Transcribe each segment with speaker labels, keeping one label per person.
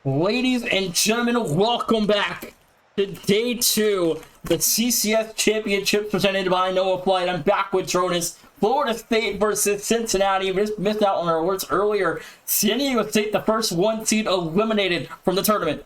Speaker 1: Ladies and gentlemen, welcome back to day 2, the CCS Championship presented by Noah Flight. I'm back with Jonas. Florida State versus Cincinnati. We just missed out on our alerts earlier. San Diego State, the first 1 seed, eliminated from the tournament.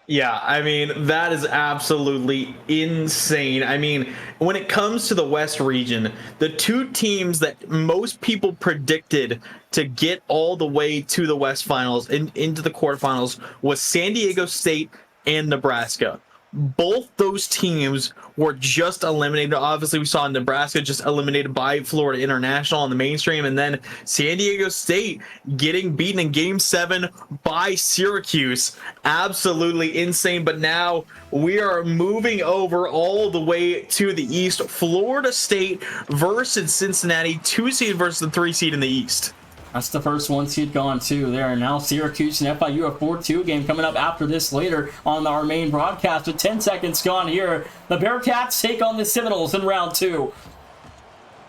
Speaker 2: Yeah, I mean, that is absolutely insane. I mean, when it comes to the West region, the 2 teams that most people predicted to get all the way to the West Finals and into the quarterfinals was San Diego State and Nebraska. Both those teams were just eliminated. Obviously, we saw Nebraska just eliminated by Florida International on the mainstream, and then San Diego State getting beaten in Game 7 by Syracuse. Absolutely insane. But now we are moving over all the way to the East. Florida State versus Cincinnati, 2 seed versus the 3 seed in the East.
Speaker 1: That's the first 1 seed gone too there. And now Syracuse and FIU, a 4-2 game coming up after this later on our main broadcast. With 10 seconds gone here, the Bearcats take on the Seminoles in round 2.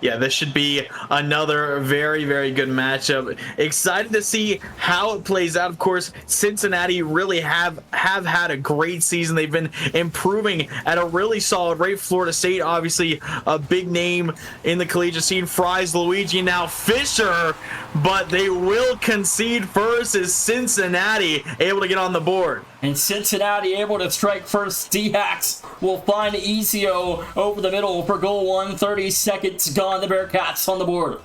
Speaker 2: Yeah, this should be another very, very good matchup. Excited to see how it plays out. Of course, Cincinnati really have had a great season. They've been improving at a really solid rate. Florida State, obviously a big name in the collegiate scene. Fries, Luigi, now Fisher, but they will concede first as Cincinnati able to get on the board.
Speaker 1: And Cincinnati able to strike first. D-Hacks will find Ezio over the middle for goal 1. 30 seconds gone. The Bearcats on the board.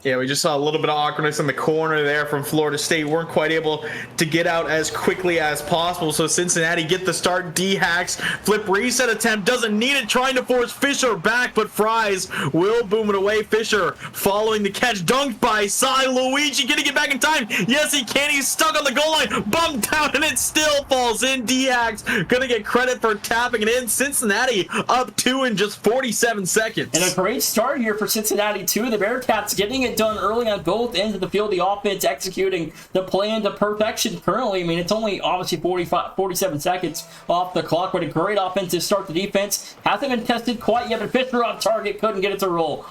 Speaker 2: Yeah, we just saw a little bit of awkwardness in the corner there from Florida State. Weren't quite able to get out as quickly as possible. So Cincinnati get the start. D-Hacks flip reset attempt. Doesn't need it. Trying to force Fisher back, but Fries will boom it away. Fisher following the catch. Dunked by Cy. Luigi getting it back in time. Yes, he can. He's stuck on the goal line. Bumped down, and it still falls in. D-Hacks gonna get credit for tapping it in. Cincinnati up 2 in just 47 seconds.
Speaker 1: And a great start here for Cincinnati, too. The Bearcats getting it done early on both ends of the field. The offense executing the plan to perfection currently. I mean, it's only obviously 47 seconds off the clock, but a great offensive start. The defense hasn't been tested quite yet, but Fisher on target couldn't get it to roll.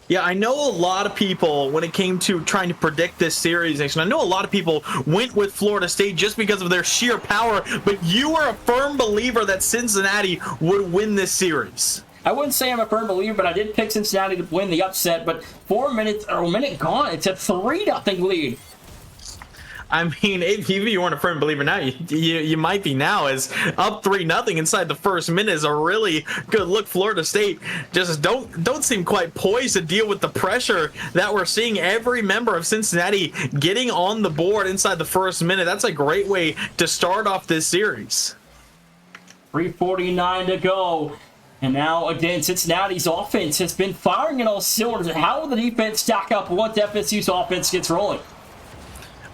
Speaker 2: Yeah, I know a lot of people, when it came to trying to predict this series, I know a lot of people went with Florida State just because of their sheer power, but you are a firm believer that Cincinnati would win this series.
Speaker 1: I wouldn't say I'm a firm believer, but I did pick Cincinnati to win the upset. But 4 minutes or a minute gone, it's a 3-0 lead.
Speaker 2: I mean, if you weren't a firm believer now, you might be now, as up 3-0 inside the first minute is a really good look. Florida State just don't seem quite poised to deal with the pressure that we're seeing. Every member of Cincinnati getting on the board inside the first minute. That's a great way to start off this series.
Speaker 1: 3:49 to go. And now, again, Cincinnati's offense has been firing in all cylinders. How will the defense stack up once FSU's offense gets rolling?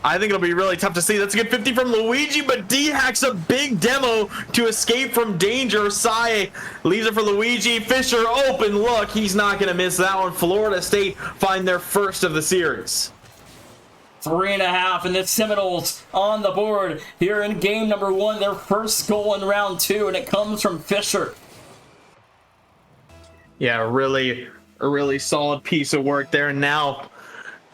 Speaker 2: I think it'll be really tough to see. That's a good 50 from Luigi, but D-Hacks a big demo to escape from danger. Sai leaves it for Luigi. Fisher, open look. He's not going to miss that one. Florida State find their first of the series.
Speaker 1: 3.5, and the Seminoles on the board here in game number 1. Their first goal in round 2, and it comes from Fisher.
Speaker 2: Yeah, a really solid piece of work there. And now,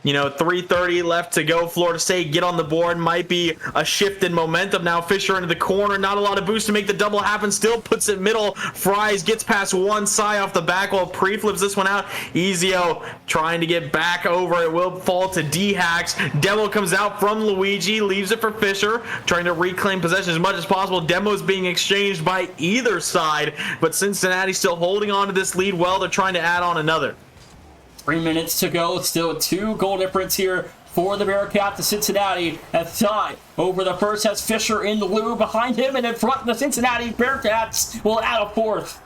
Speaker 2: 3:30 left to go. Florida State get on the board. Might be a shift in momentum now. Fisher into the corner. Not a lot of boost to make the double happen. Still puts it middle. Fries gets past one. Sai off the back wall. Pre-flips this one out. Ezio trying to get back over. It will fall to D-Hacks. Demo comes out from Luigi. Leaves it for Fisher. Trying to reclaim possession as much as possible. Demos being exchanged by either side. But Cincinnati still holding on to this lead well. They're trying to add on another.
Speaker 1: 3 minutes to go. Still a 2-goal difference here for the Bearcats to Cincinnati. As Ty over the first has Fisher in the loo behind him, and in front the Cincinnati Bearcats will add a 4th.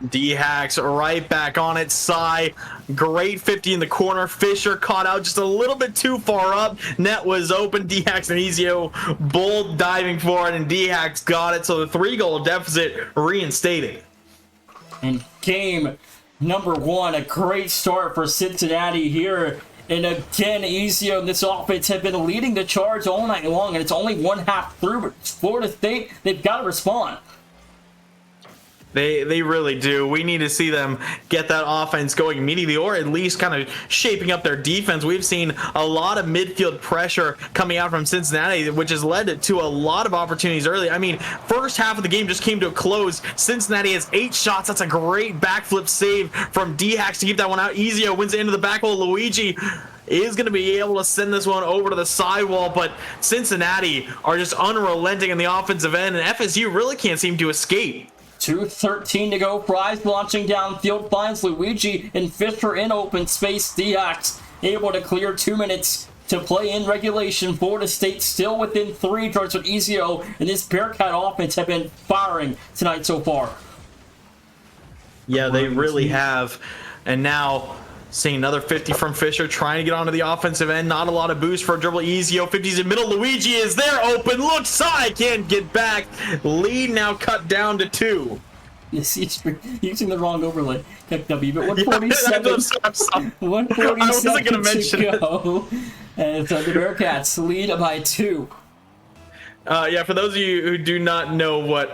Speaker 2: D-Hacks right back on it. Sai, great 50 in the corner. Fisher caught out just a little bit too far up. Net was open. D-Hacks and Ezio bold diving for it, and D-Hacks got it. So the 3-goal deficit reinstated.
Speaker 1: And game number 1, a great start for Cincinnati here. And again, Ezio and this offense have been leading the charge all night long, and it's only 1/2 through. But Florida State, they've got to respond.
Speaker 2: They really do. We need to see them get that offense going immediately, or at least kind of shaping up their defense. We've seen a lot of midfield pressure coming out from Cincinnati, which has led to a lot of opportunities early. I mean, first half of the game just came to a close. Cincinnati has 8 shots. That's a great backflip save from D-Hacks to keep that one out. Ezio wins it into the back hole. Luigi is going to be able to send this one over to the sidewall, but Cincinnati are just unrelenting in the offensive end, and FSU really can't seem to escape.
Speaker 1: 2:13 to go. Prize launching downfield finds Luigi and Fisher in open space. D-Hacks able to clear 2 minutes to play in regulation. Florida State still within 3 yards with Ezio, and this Bearcat offense have been firing tonight so far.
Speaker 2: Yeah, they really have. And now seeing another 50 from Fisher, trying to get onto the offensive end. Not a lot of boost for a dribble. Ezio, 50's in middle. Luigi is there, open, looks side, can't get back. Lead now cut down to 2.
Speaker 1: Yes, he's using the wrong overlay. W, but 147. 147
Speaker 2: I wasn't gonna mention
Speaker 1: to go. And so the Bearcats lead by 2.
Speaker 2: Yeah, for those of you who do not know what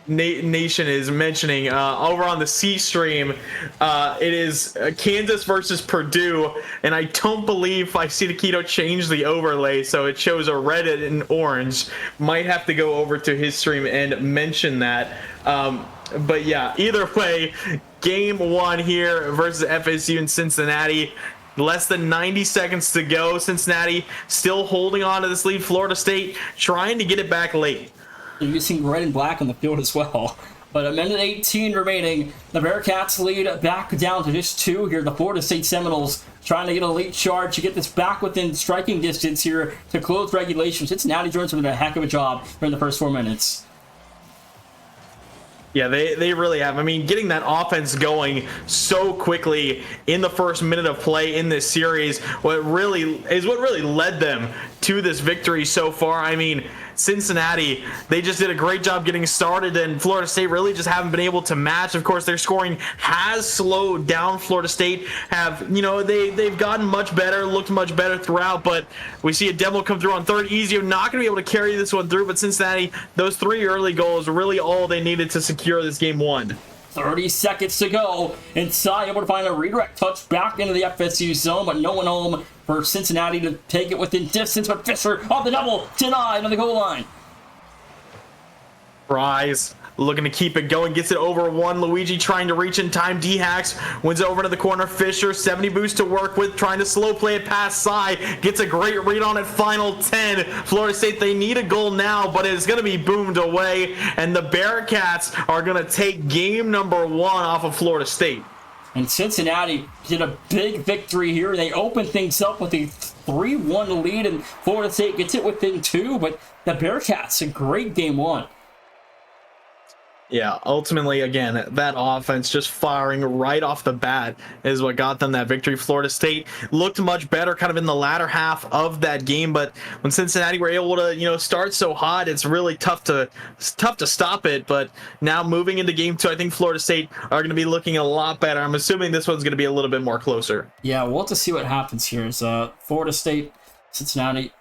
Speaker 2: Nation is mentioning, over on the C stream, it is Kansas versus Purdue, and I don't believe I see the Keto change the overlay, so it shows a red and orange. Might have to go over to his stream and mention that. But yeah, either way, game 1 here versus FSU in Cincinnati. Less than 90 seconds to go. Cincinnati still holding on to this lead. Florida State trying to get it back late.
Speaker 1: You're using red and black on the field as well. But a minute 18 remaining. The Bearcats lead back down to just 2 here. The Florida State Seminoles trying to get a late charge to get this back within striking distance here to close regulation. Cincinnati Jones did a heck of a job during the first 4 minutes.
Speaker 2: Yeah, they really have. I mean, getting that offense going so quickly in the first minute of play in this series, what really led them to this victory so far. I mean, Cincinnati, they just did a great job getting started, and Florida State really just haven't been able to match. Of course, their scoring has slowed down. Florida State they've gotten much better, looked much better throughout, but we see a demo come through on third. Ezio not going to be able to carry this one through, but Cincinnati, those 3 early goals were really all they needed to secure this game 1.
Speaker 1: 30 seconds to go. Inside, able to find a redirect touch back into the FSU zone, but no one home for Cincinnati to take it within distance. But Fisher on the double, denied on the goal line.
Speaker 2: Prize looking to keep it going, gets it over 1. Luigi trying to reach in time. D-Hacks wins it over to the corner. Fisher, 70 boost to work with, trying to slow play it past Cy. Gets a great read on it. Final 10. Florida State, they need a goal now, but it's going to be boomed away. And the Bearcats are going to take game number 1 off of Florida State.
Speaker 1: And Cincinnati did a big victory here. They opened things up with a 3-1 lead, and Florida State gets it within 2. But the Bearcats, a great game 1.
Speaker 2: Yeah, ultimately, again, that offense just firing right off the bat is what got them that victory. Florida State looked much better kind of in the latter half of that game, but when Cincinnati were able to, start so hot, it's really tough to stop it. But now moving into game 2, I think Florida State are going to be looking a lot better. I'm assuming this one's going to be a little bit more closer.
Speaker 1: Yeah, we'll have to see what happens here. Is Florida State, Cincinnati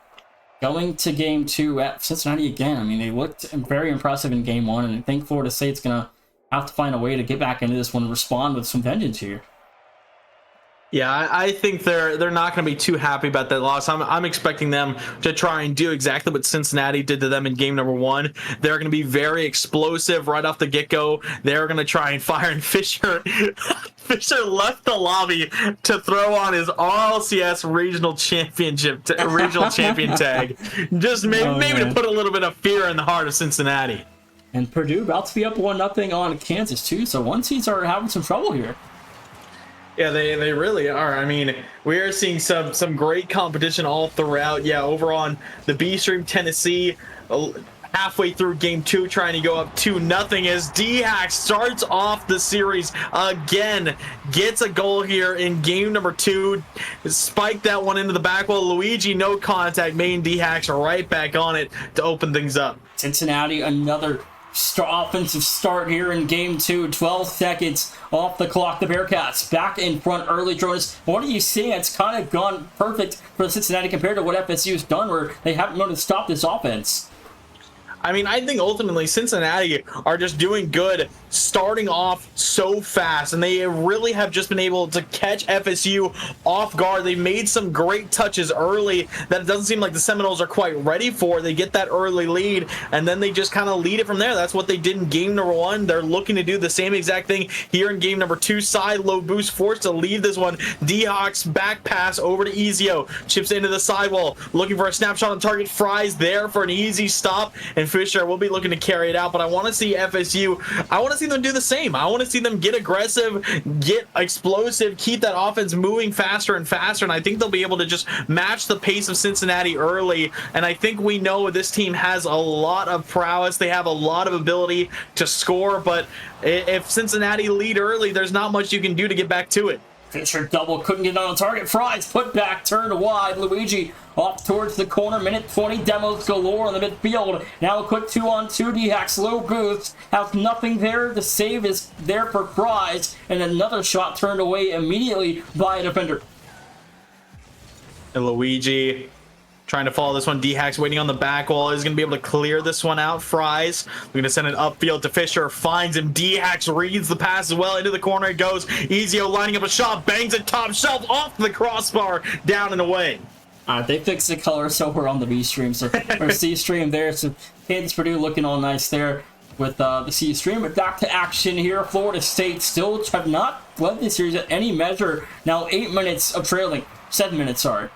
Speaker 1: going to game 2 at Cincinnati again. I mean, they looked very impressive in game 1, and I think Florida State's going to have to find a way to get back into this one and respond with some vengeance here.
Speaker 2: Yeah, I think they're not going to be too happy about that loss. I'm expecting them to try and do exactly what Cincinnati did to them in game number 1. They're going to be very explosive right off the get-go. They're going to try and fire, and Fisher left the lobby to throw on his RLCS regional champion tag. Just maybe to put a little bit of fear in the heart of Cincinnati.
Speaker 1: And Purdue about to be up 1-0 on Kansas too, so one seeds are having some trouble here.
Speaker 2: Yeah, they really are. I mean, we are seeing some great competition all throughout. Yeah, over on the B stream, Tennessee, halfway through game 2, trying to go up 2-0 as D-Hack starts off the series again, gets a goal here in game number 2, spiked that one into the back wall. Luigi, no contact, main D-Hacks right back on it to open things up.
Speaker 1: Cincinnati, another offensive start here in game 2. 12 seconds off the clock. The Bearcats back in front early. Jonas, what are you seeing? It's kind of gone perfect for Cincinnati compared to what FSU's done, where they haven't been able to stop this offense.
Speaker 2: I mean, I think ultimately Cincinnati are just doing good starting off so fast, and they really have just been able to catch FSU off guard. They've made some great touches early that it doesn't seem like the Seminoles are quite ready for. They get that early lead, and then they just kind of lead it from there. That's what they did in game number 1. They're looking to do the same exact thing here in game number 2. Side low boost forced to leave this one. D-Hawks back pass over to Ezio. Chips into the sidewall, looking for a snapshot on target. Fries there for an easy stop, and Fisher will be looking to carry it out. But I want to see FSU, I want to see them do the same. I want to see them get aggressive, get explosive, keep that offense moving faster and faster, and I think they'll be able to just match the pace of Cincinnati early. And I think we know this team has a lot of prowess. They have a lot of ability to score, but if Cincinnati lead early, there's not much you can do to get back to it.
Speaker 1: Fisher double, couldn't get on target. Fries put back, turned wide. Luigi off towards the corner. Minute 20, demos galore on the midfield. Now a quick 2-on-2. D-Hacks low boost. Has nothing there. The save is there for Fries. And another shot turned away immediately by a defender.
Speaker 2: And Luigi trying to follow this one. D-Hacks waiting on the back wall. Is going to be able to clear this one out. Fries. We're going to send it upfield to Fisher. Finds him. D-Hacks reads the pass as well. Into the corner it goes. Ezio lining up a shot. Bangs it top shelf off the crossbar. Down and away.
Speaker 1: They fixed the color so we're on the B stream. So, or C stream there. So Kansas Purdue looking all nice there with the C stream. But back to action here. Florida State still have not led this series at any measure. Now 8 minutes of trailing. 7 minutes, sorry.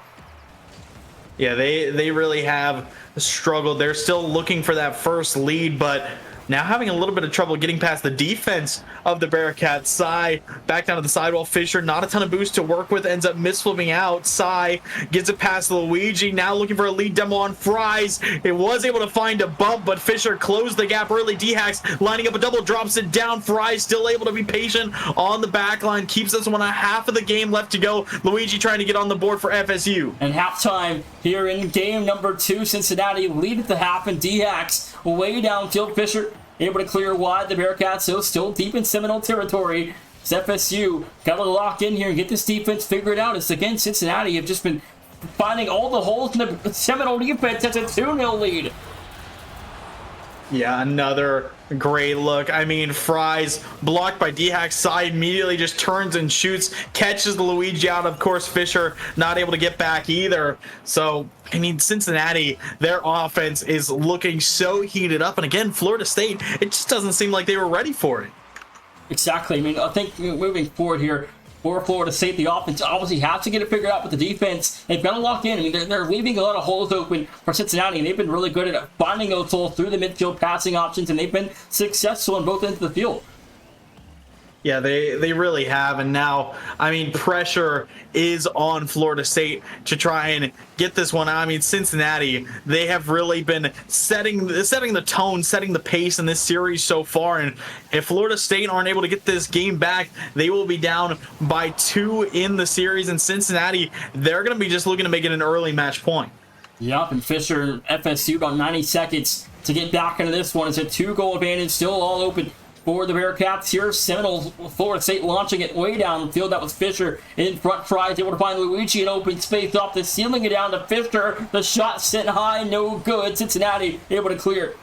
Speaker 2: Yeah, they really have struggled. They're still looking for that first lead, but now having a little bit of trouble getting past the defense of the Bearcats. Sai back down to the sidewall. Fisher, not a ton of boost to work with, ends up misflipping out. Sai gets it past Luigi. Now looking for a lead demo on Fries. It was able to find a bump, but Fisher closed the gap early. D-Hacks lining up a double, drops it down. Fries still able to be patient on the back line. Keeps this one a half of the game left to go. Luigi trying to get on the board for FSU.
Speaker 1: And halftime here in game number 2. Cincinnati lead at the half, and D-Hacks way downfield. Fisher able to clear wide. The Bearcats still deep in Seminole territory. It's FSU got to lock in here and get this defense figured out. It's again Cincinnati have just been finding all the holes in the Seminole defense. That's a 2-0 lead.
Speaker 2: Yeah, another great look. I mean, Fries blocked by D-Hack's side, immediately just turns and shoots, catches the Luigi out. Of course, Fisher not able to get back either. So, I mean, Cincinnati, their offense is looking so heated up. And again, Florida State, it just doesn't seem like they were ready for it.
Speaker 1: Exactly. I mean, I think moving forward here, for Florida State, the offense obviously has to get it figured out with the defense. They've got to lock in. I mean, they're leaving a lot of holes open for Cincinnati, and they've been really good at finding those holes through the midfield passing options, and they've been successful in both ends of the field.
Speaker 2: Yeah, they really have, and now, I mean, pressure is on Florida State to try and get this one out. I mean, Cincinnati, they have really been setting the tone, setting the pace in this series so far, and if Florida State aren't able to get this game back, they will be down by 2 in the series, and Cincinnati, they're going to be just looking to make it an early match point.
Speaker 1: Yep, and Fisher and FSU about 90 seconds to get back into this one. It's a 2-goal advantage, still all open for the Bearcats here. Seminoles, Florida State launching it way down the field. That was Fisher in front. Fries able to find Luigi in open space off the ceiling, it down to Fisher. The shot sent high, no good. Cincinnati able to clear.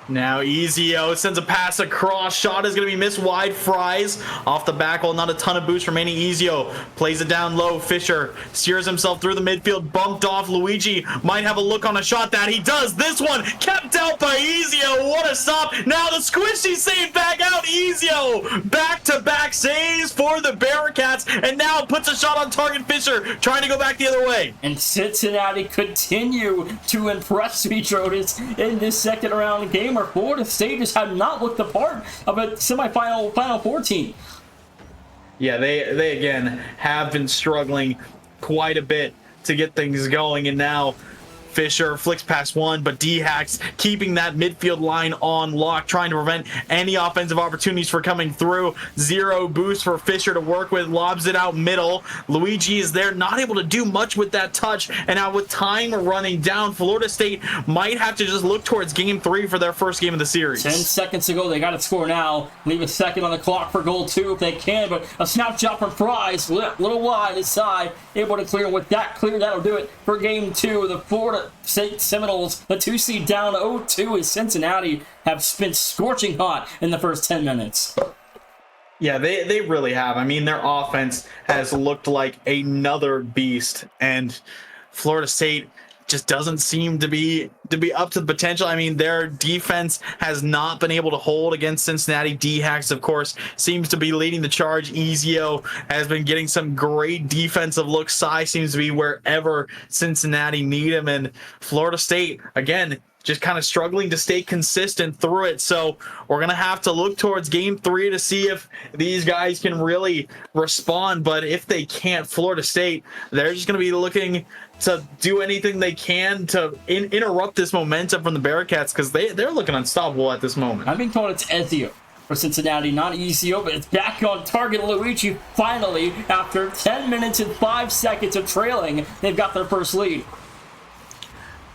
Speaker 2: Now Ezio sends a pass across. Shot is going to be missed wide. Fries off the back wall. Not a ton of boost remaining. Ezio plays it down low. Fisher steers himself through the midfield. Bumped off. Luigi might have a look on a shot. That he does. This one kept out by Ezio. What a stop. Now the squishy save back out. Ezio back-to-back saves for the Bearcats. And now puts a shot on target. Fisher trying to go back the other way.
Speaker 1: And Cincinnati continue to impress Beatrotus in this second round game. Florida State just have not looked the part of a semifinal Final Four team.
Speaker 2: Yeah, they again have been struggling quite a bit to get things going, and now Fisher flicks past one, but D-Hacks keeping that midfield line on lock, trying to prevent any offensive opportunities for coming through. Zero boost for Fisher to work with, lobs it out middle. Luigi is there, not able to do much with that touch, and now with time running down, Florida State might have to just look towards game 3 for their first game of the series.
Speaker 1: 10 seconds to go, they got to score now. Leave a second on the clock for goal 2 if they can, but a snapshot from Fries, little wide inside, able to clear. With that clear, that'll do it for game 2. The Florida Florida State Seminoles, the 2 seed, down 0-2 as Cincinnati have been scorching hot in the first 10 minutes.
Speaker 2: Yeah, they really have. I mean, their offense has looked like another beast, and Florida State just doesn't seem to be up to the potential. I mean, their defense has not been able to hold against Cincinnati. D-Hacks, of course, seems to be leading the charge. Ezio has been getting some great defensive looks. Cy seems to be wherever Cincinnati need him, and Florida State, again, just kind of struggling to stay consistent through it. So we're going to have to look towards game 3 to see if these guys can really respond. But if they can't, Florida State, they're just going to be looking to do anything they can to interrupt this momentum from the Bearcats, because they're looking unstoppable at this moment.
Speaker 1: I'm being told it's Ezio for Cincinnati, not Ezio, but it's back on target. Luigi finally, after 10 minutes and 5 seconds of trailing, they've got their first lead.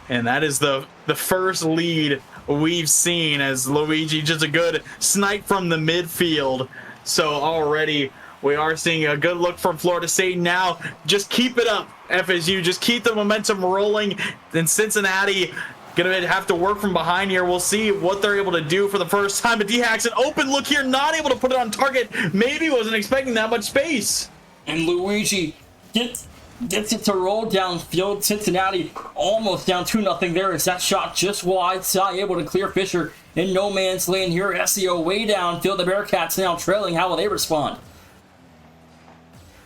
Speaker 2: And that is the first lead we've seen, as Luigi just a good snipe from the midfield. So already we are seeing a good look from Florida State. Now just keep it up, FSU. Just keep the momentum rolling. And Cincinnati gonna have to work from behind here. We'll see what they're able to do for the first time. But D-Hacks, an open look here, not able to put it on target. Maybe wasn't expecting that much space.
Speaker 1: And Luigi gets it to roll downfield. Cincinnati almost down 2-0 there as that shot just wide. Cy able to clear Fisher in no man's land here. SEO way downfield. The Bearcats now trailing. How will they respond?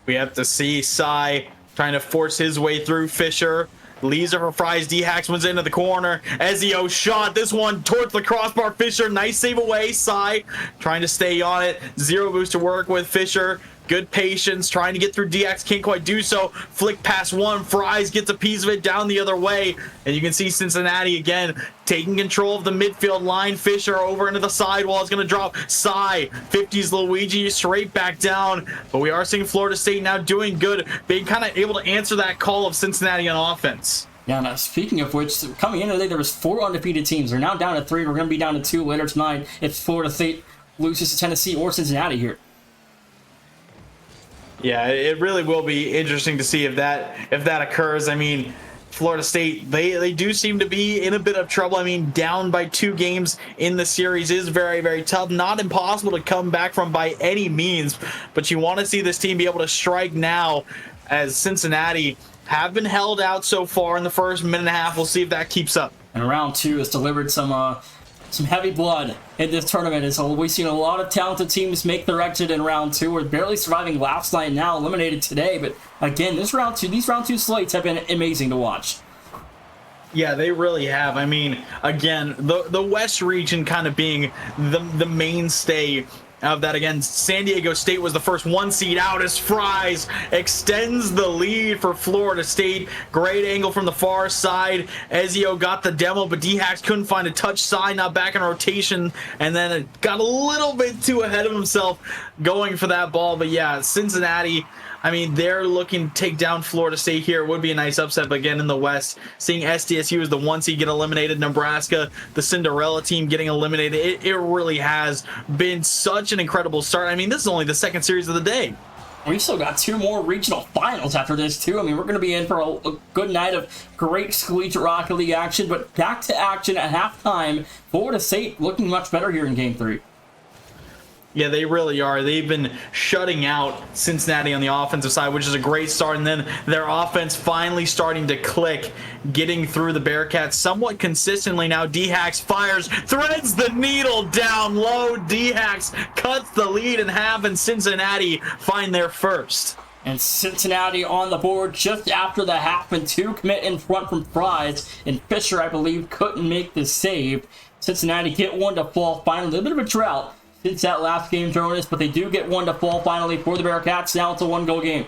Speaker 2: We have to see Cy trying to force his way through Fisher. Leaves it for Fries. D-Hacks wins into the corner. Ezio shot this one towards the crossbar. Fisher, nice save away. Cy trying to stay on it. Zero boost to work with Fisher. Good patience, trying to get through DX, can't quite do so. Flick past one, Fries gets a piece of it down the other way. And you can see Cincinnati again taking control of the midfield line. Fisher over into the sidewall is going to drop. Cy 50s Luigi straight back down. But we are seeing Florida State now doing good, being kind of able to answer that call of Cincinnati on offense.
Speaker 1: Yeah, now speaking of which, coming into the day, there was 4 undefeated teams. They're now down to 3. We're going to be down to 2 later tonight if Florida State loses to Tennessee or Cincinnati here.
Speaker 2: Yeah, it really will be interesting to see if that occurs. I mean, Florida State, they do seem to be in a bit of trouble. I mean, down by 2 games in the series is very, very tough. Not impossible to come back from by any means, but you want to see this team be able to strike now, as Cincinnati have been held out so far in the first minute and a half. We'll see if that keeps up.
Speaker 1: And round 2 has delivered some heavy blood in this tournament. And so we've seen a lot of talented teams make their exit in round 2. We're barely surviving last night, now eliminated today. But again, these round 2 slates have been amazing to watch.
Speaker 2: Yeah, they really have. I mean, again, the West region kind of being the mainstay of that. Again, San Diego State was the first 1 seed out as Fries extends the lead for Florida State. Great angle from the far side. Ezio got the demo, but D-Hacks couldn't find a touch side, not back in rotation, and then it got a little bit too ahead of himself going for that ball. But yeah, Cincinnati, I mean, they're looking to take down Florida State here. It would be a nice upset, but again, in the West, seeing SDSU as the 1 seed get eliminated, Nebraska, the Cinderella team, getting eliminated, it really has been such an incredible start. I mean, this is only the 2nd series of the day.
Speaker 1: We still got 2 more regional finals after this, too. I mean, we're going to be in for a good night of great Collegiate Rocket League action, but back to action at halftime. Florida State looking much better here in Game 3.
Speaker 2: Yeah, they really are. They've been shutting out Cincinnati on the offensive side, which is a great start. And then their offense finally starting to click, getting through the Bearcats somewhat consistently. Now D-Hacks fires, threads the needle down low. D-Hacks cuts the lead in half, and Cincinnati find their first.
Speaker 1: And Cincinnati on the board just after the half, and 2 commit in front from Fries. And Fisher, I believe, couldn't make the save. Cincinnati get 1 to fall finally. A little bit of a drought since that last game, Jonas, but they do get 1 to fall finally for the Bearcats. Now it's a 1-goal game.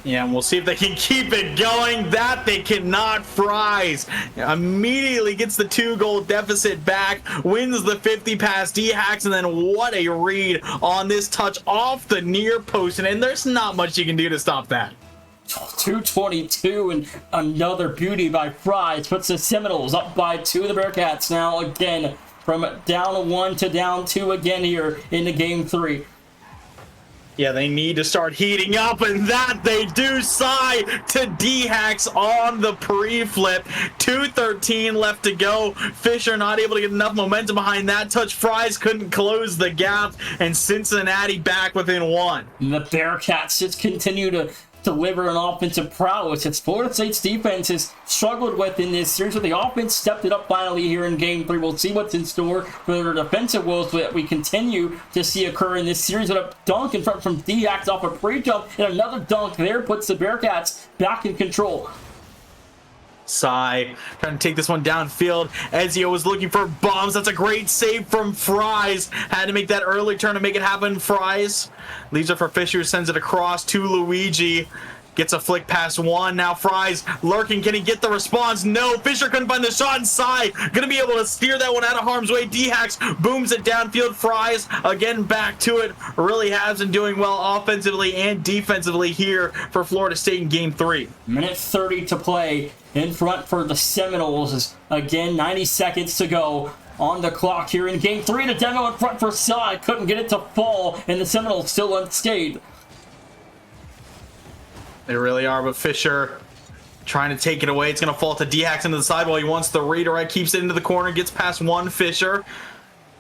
Speaker 2: Yeah, and we'll see if they can keep it going. That they cannot. Fries immediately gets the 2-goal deficit back, wins the 50 past D-Hacks, and then what a read on this touch off the near post. And there's not much you can do to stop that.
Speaker 1: 2:22, and another beauty by Fries puts the Seminoles up by 2. The Bearcats now again from down 1 to down 2 again here into Game 3.
Speaker 2: Yeah, they need to start heating up, and that they do. Sai to D-Hacks on the pre-flip. 2:13 left to go. Fisher not able to get enough momentum behind that touch. Fries couldn't close the gap, and Cincinnati back within one.
Speaker 1: And the Bearcats just continue to deliver an offensive prowess. It's Florida State's defense has struggled with in this series, but the offense stepped it up finally here in Game 3. We'll see what's in store for their defensive woes that we continue to see occur in this series. With a dunk in front from D-Hacks off a pre-jump, and another dunk there puts the Bearcats back in control.
Speaker 2: Sai trying to take this one downfield. Ezio was looking for bombs. That's a great save from Fries. Had to make that early turn to make it happen. Fries leaves it for Fisher, sends it across to Luigi. Gets a flick past one. Now Fries lurking. Can he get the response? No. Fisher couldn't find the shot, and Sai gonna be able to steer that one out of harm's way. D-Hacks booms it downfield. Fries again back to it. Really has been doing well offensively and defensively here for Florida State in Game 3.
Speaker 1: Minute 30 to play. In front for the Seminoles is again 90 seconds to go on the clock here in Game 3. The demo in front for Sai. Couldn't get it to fall, and the Seminoles still unscathed.
Speaker 2: They really are, but Fisher trying to take it away. It's going to fall to D-Hacks into the sidewall. He wants the redirect, keeps it into the corner, gets past one. Fisher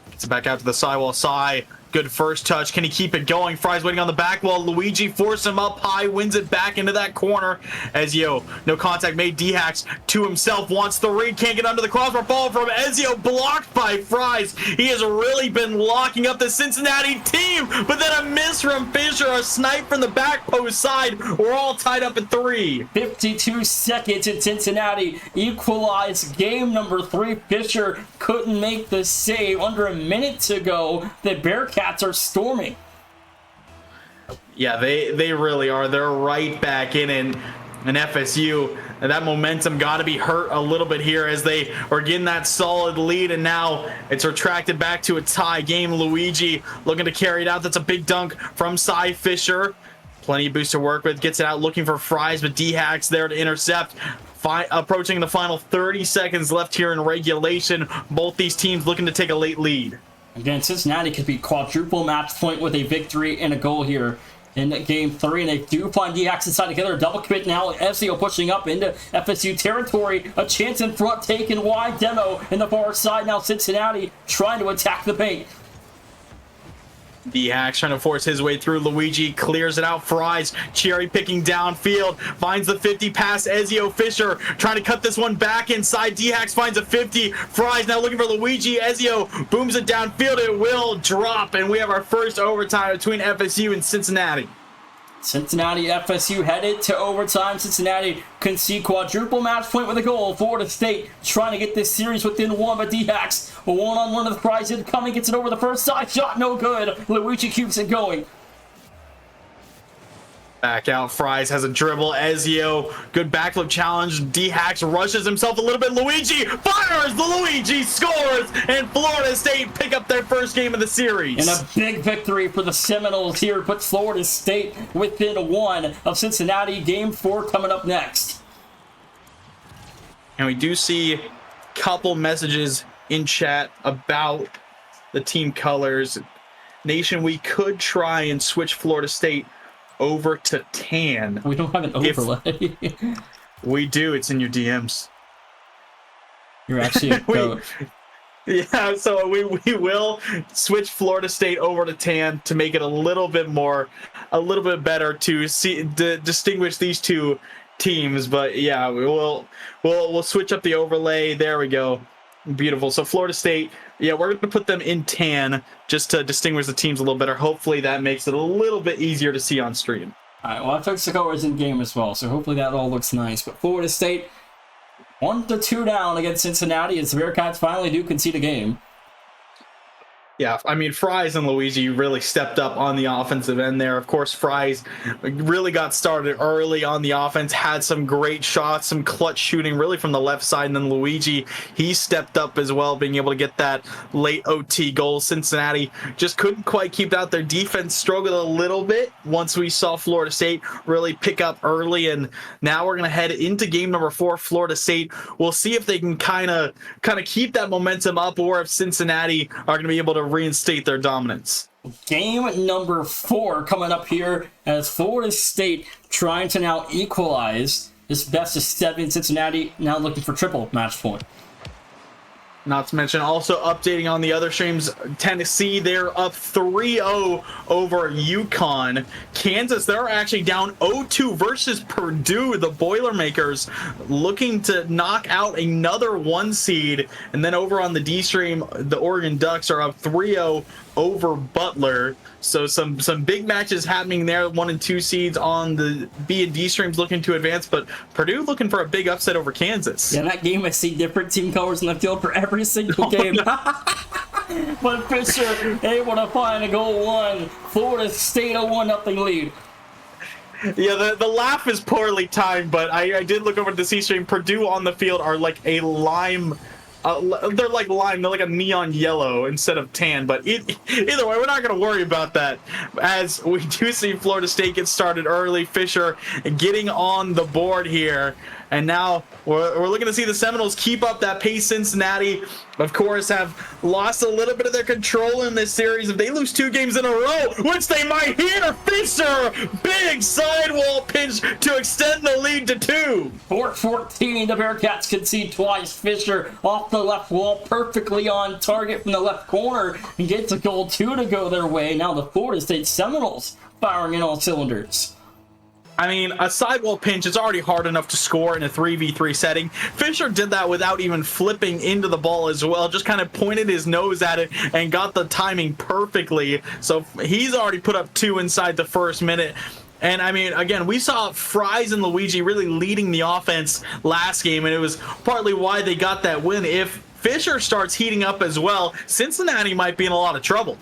Speaker 2: gets it back out to the sidewall. Sai, good first touch. Can he keep it going? Fries waiting on the back wall. Luigi forced him up high, wins it back into that corner. Ezio, no contact made. D-Hacks to himself, wants the read, can't get under the crossbar. Fall from Ezio, blocked by Fries. He has really been locking up the Cincinnati team, but then a miss from Fisher, a snipe from the back post side. We're all tied up at 3.
Speaker 1: 52 seconds in Cincinnati equalized game number 3. Fisher couldn't make the save. Under a minute to go. The Bearcats are storming.
Speaker 2: Yeah, they really are. They're right back in FSU. And that momentum got to be hurt a little bit here as they are getting that solid lead, and now it's retracted back to a tie game. Luigi looking to carry it out. That's a big dunk from Sai. Fisher. Plenty of boost to work with. Gets it out looking for Fries, but D-Hacks there to intercept. Approaching the final 30 seconds left here in regulation. Both these teams looking to take a late lead.
Speaker 1: Again, Cincinnati could be quadruple match point with a victory and a goal here in Game 3, and they do find D-Hacks inside together. A double commit now. Ezio pushing up into FSU territory. A chance in front taken wide. Demo in the far side. Now Cincinnati trying to attack the paint.
Speaker 2: D-Hacks trying to force his way through. Luigi clears it out. Fries cherry picking downfield. Finds the 50 past Ezio. Fisher trying to cut this one back inside. D-Hacks finds a 50. Fries now looking for Luigi. Ezio booms it downfield. It will drop, and we have our first overtime between FSU and Cincinnati.
Speaker 1: Cincinnati FSU headed to overtime. Cincinnati can see quadruple match point with a goal. Florida State trying to get this series within one, but D-Hacks one-on-one with Fries incoming, gets it over the first side. Shot no good. Luigi keeps it going.
Speaker 2: Back out. Fries has a dribble. Ezio, good backflip challenge. D-Hacks rushes himself a little bit. Luigi fires. The Luigi scores, and Florida State pick up their first game of the series.
Speaker 1: And a big victory for the Seminoles here puts Florida State within one of Cincinnati. Game 4 coming up next.
Speaker 2: And we do see a couple messages in chat about the team colors. Nation, we could try and switch Florida State over to tan.
Speaker 1: We don't have an overlay.
Speaker 2: We do. It's in your DMs.
Speaker 1: You're actually a goat.
Speaker 2: Yeah, so we will switch Florida State over to tan to make it a little bit better to distinguish these two teams. But yeah, we'll switch up the overlay. There we go. Beautiful. So Florida State, yeah, we're going to put them in tan just to distinguish the teams a little better. Hopefully that makes it a little bit easier to see on stream.
Speaker 1: All right, well, I took the colors in game as well, so hopefully that all looks nice. But Florida State 1-2 down against Cincinnati as the Bearcats finally do concede a game.
Speaker 2: Yeah, I mean, Fries and Luigi really stepped up on the offensive end there. Of course, Fries really got started early on the offense, had some great shots, some clutch shooting really from the left side. And then Luigi, he stepped up as well, being able to get that late OT goal. Cincinnati just couldn't quite keep out. Their defense struggled a little bit once we saw Florida State really pick up early. And now we're going to head into game number 4, Florida State. We'll see if they can kind of keep that momentum up, or if Cincinnati are going to be able to reinstate their dominance.
Speaker 1: Game number 4 coming up here as Florida State trying to now equalize this best of 7. Cincinnati now looking for triple match point.
Speaker 2: Not to mention also updating on the other streams, Tennessee, they're up 3-0 over UConn. Kansas, they're actually down 0-2 versus Purdue. The Boilermakers looking to knock out another 1 seed. And then over on the D stream, the Oregon Ducks are up 3-0 over Butler. So some big matches happening there. 1 and 2 seeds on the B and D streams looking to advance, but Purdue looking for a big upset over Kansas.
Speaker 1: Yeah, that game I see different team colors in the field for every single game. But Fisher able to find a goal 1. Florida State a 1-0 lead.
Speaker 2: Yeah, the laugh is poorly timed, but I did look over to the C stream. Purdue on the field are like a lime. They're like lime. They're like a neon yellow instead of tan. But either way, we're not going to worry about that. As we do see Florida State get started early. Fisher getting on the board here. And now we're looking to see the Seminoles keep up that pace. Cincinnati, of course, have lost a little bit of their control in this series. If they lose 2 games in a row, which they might here, Fisher, big sidewall pinch to extend the lead to 2.
Speaker 1: 4-14, the Bearcats concede twice. Fisher off the left wall, perfectly on target from the left corner, and gets a goal 2 to go their way. Now the Florida State Seminoles firing in all cylinders.
Speaker 2: I mean, a sidewall pinch is already hard enough to score in a 3v3 setting. Fisher did that without even flipping into the ball as well. Just kind of pointed his nose at it and got the timing perfectly. So he's already put up 2 inside the first minute. And I mean, again, we saw Fries and Luigi really leading the offense last game, and it was partly why they got that win. If Fisher starts heating up as well, Cincinnati might be in a lot of trouble.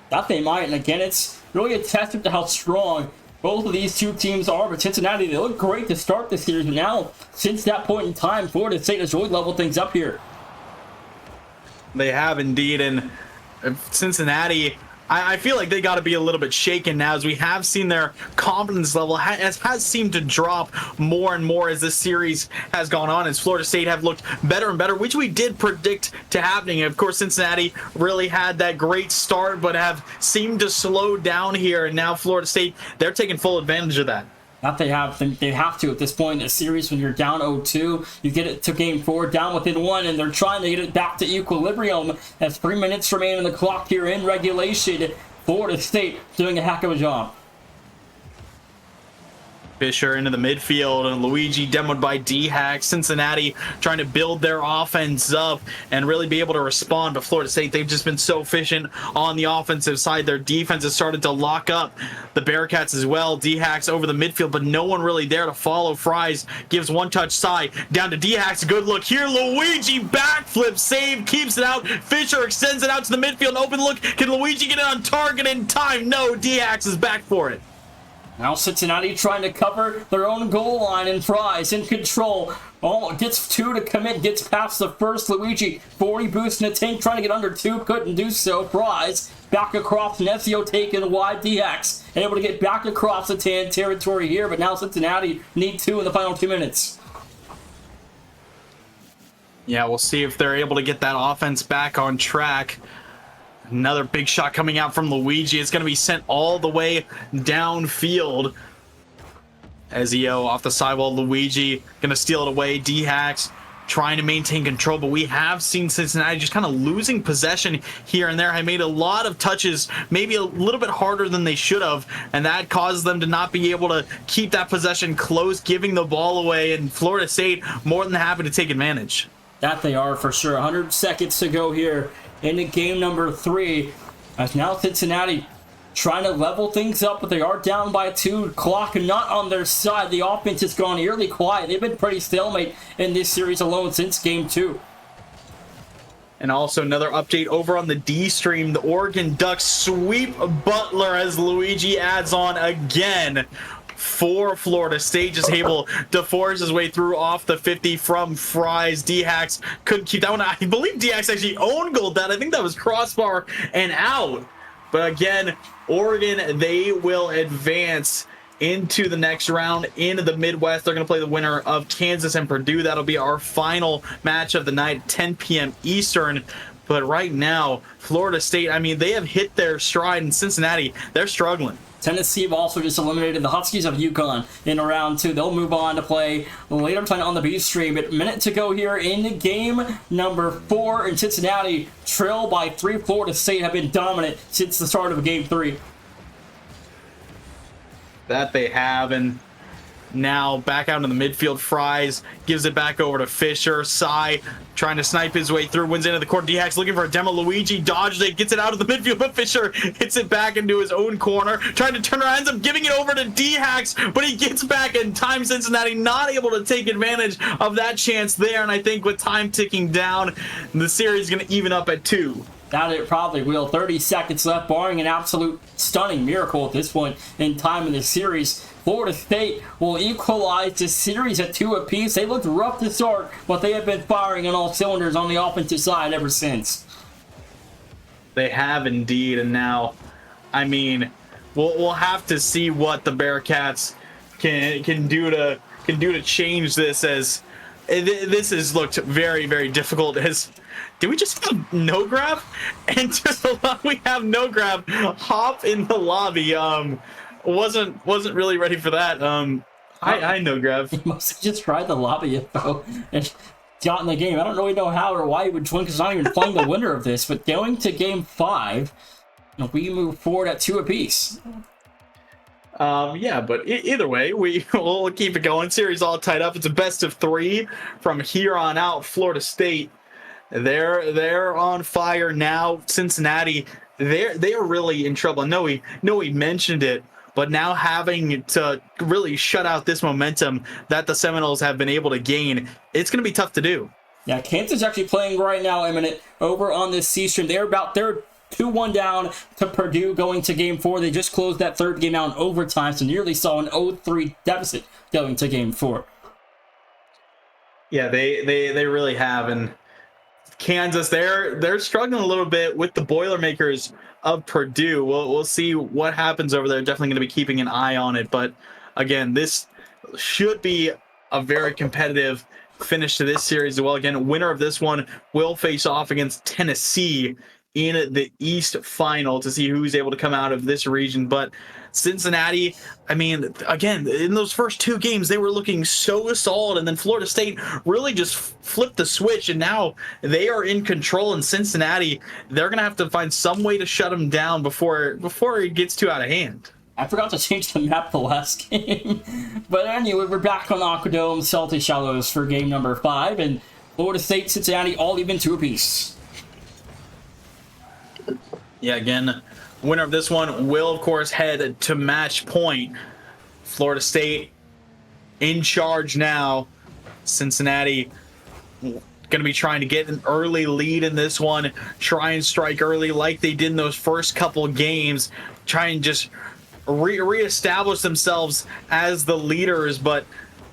Speaker 1: That they might, and again, it's really a testament to how strong both of these 2 teams are. But Cincinnati, they look great to start the series, but now, since that point in time, Florida State has really leveled things up here.
Speaker 2: They have indeed, and Cincinnati, I feel like they got to be a little bit shaken now, as we have seen their confidence level has seemed to drop more and more as this series has gone on, as Florida State have looked better and better, which we did predict to happening. Of course, Cincinnati really had that great start, but have seemed to slow down here, and now Florida State, they're taking full advantage of that.
Speaker 1: Not they have to at this point in the series. When you're down 0-2, you get it to game 4, down within 1, and they're trying to get it back to equilibrium as 3 minutes remain on the clock here in regulation. Florida State doing a heck of a job.
Speaker 2: Fisher into the midfield, and Luigi demoed by D-Hack. Cincinnati trying to build their offense up and really be able to respond, but Florida State, they've just been so efficient on the offensive side. Their defense has started to lock up the Bearcats as well. D-Hack's over the midfield, but no one really there to follow. Fries gives 1-touch side down to D-Hack's. A good look here. Luigi backflip save, keeps it out. Fisher extends it out to the midfield. Open look. Can Luigi get it on target in time? No, D-Hack's is back for it.
Speaker 1: Now Cincinnati trying to cover their own goal line, and Fries in control. Oh, gets 2 to commit, gets past the first. Luigi, 40 boost in a tank, trying to get under 2, couldn't do so. Fries back across, Nesio taken wide. DX able to get back across the tan territory here, but now Cincinnati need 2 in the final 2 minutes.
Speaker 2: Yeah, we'll see if they're able to get that offense back on track. Another big shot coming out from Luigi. It's going to be sent all the way downfield. Ezio off the sidewall. Luigi going to steal it away. D-Hacks trying to maintain control, but we have seen Cincinnati just kind of losing possession here and there. I made a lot of touches, maybe a little bit harder than they should have, and that caused them to not be able to keep that possession close, giving the ball away, and Florida State more than happy to take advantage.
Speaker 1: That they are for sure. 100 seconds to go here into game number 3, as now Cincinnati trying to level things up, but they are down by 2. Clock not on their side. The offense has gone eerily quiet. They've been pretty stalemate in this series alone since game 2.
Speaker 2: And also another update over on the D stream. The Oregon Ducks sweep Butler as Luigi adds on again for Florida State, just able to force his way through off the 50 from Fries. D-Hacks couldn't keep that one. I believe D-Hacks actually own goal that. I think that was crossbar and out. But again, Oregon, they will advance into the next round into the Midwest. They're going to play the winner of Kansas and Purdue. That'll be our final match of the night, 10 p.m. Eastern. But right now, Florida State, I mean, they have hit their stride, in Cincinnati, they're struggling.
Speaker 1: Tennessee have also just eliminated the Huskies of UConn in round 2. They'll move on to play later tonight on the B stream. But a minute to go here in game number 4 in Cincinnati. Trail by 3. Florida State have been dominant since the start of game 3.
Speaker 2: That they have, and now back out in the midfield. Fries gives it back over to Fisher. Cy trying to snipe his way through, wins into the court. D-Hacks looking for a demo. Luigi dodges it, gets it out of the midfield, but Fisher hits it back into his own corner, trying to turn around, ends up giving it over to D-Hacks, but he gets back in time. Cincinnati not able to take advantage of that chance there, and I think with time ticking down, the series is going to even up at 2.
Speaker 1: That it probably will. 30 seconds left, barring an absolute stunning miracle at this point in time in the series. Florida State will equalize the series at 2 apiece. They looked rough to start, but they have been firing on all cylinders on the offensive side ever since.
Speaker 2: They have indeed, and now, I mean, we'll have to see what the Bearcats can do to change this, as this has looked very, very difficult. As did we just have no grab? And just we have no grab hop in the lobby. Wasn't really ready for that. I no grab.
Speaker 1: He must have just tried the lobby info and got in the game. I don't really know how or why he would join, because he's not even playing the winner of this. But going to game 5, we move forward at 2 apiece.
Speaker 2: Yeah, but either way, we'll keep it going. Series all tied up. It's a best of 3 from here on out. Florida State, they're on fire now. Cincinnati, they are really in trouble. I know we mentioned it, but now having to really shut out this momentum that the Seminoles have been able to gain, it's going to be tough to do.
Speaker 1: Yeah, Kansas is actually playing right now, Eminent, over on this C stream. They're 2-1 down to Purdue going to game 4. They just closed that third game out in overtime, so nearly saw an 0-3 deficit going to game 4.
Speaker 2: Yeah, they really have. And Kansas, they're struggling a little bit with the Boilermakers of Purdue. We'll see what happens over there. Definitely going to be keeping an eye on it. But again, this should be a very competitive finish to this series as well. Again, winner of this one will face off against Tennessee in the East Final to see who's able to come out of this region. But Cincinnati, I mean, again, in those first 2 games, they were looking so solid, and then Florida State really just flipped the switch, and now they are in control. In Cincinnati, they're going to have to find some way to shut them down before it gets too out of hand.
Speaker 1: I forgot to change the map the last game. But anyway, we're back on Aquadome Salty Shallows for game number 5, and Florida State, Cincinnati, all even 2 apiece.
Speaker 2: Yeah, again, winner of this one will, of course, head to match point. Florida State in charge now. Cincinnati going to be trying to get an early lead in this one. Try and strike early like they did in those first couple games. Try and just reestablish themselves as the leaders. But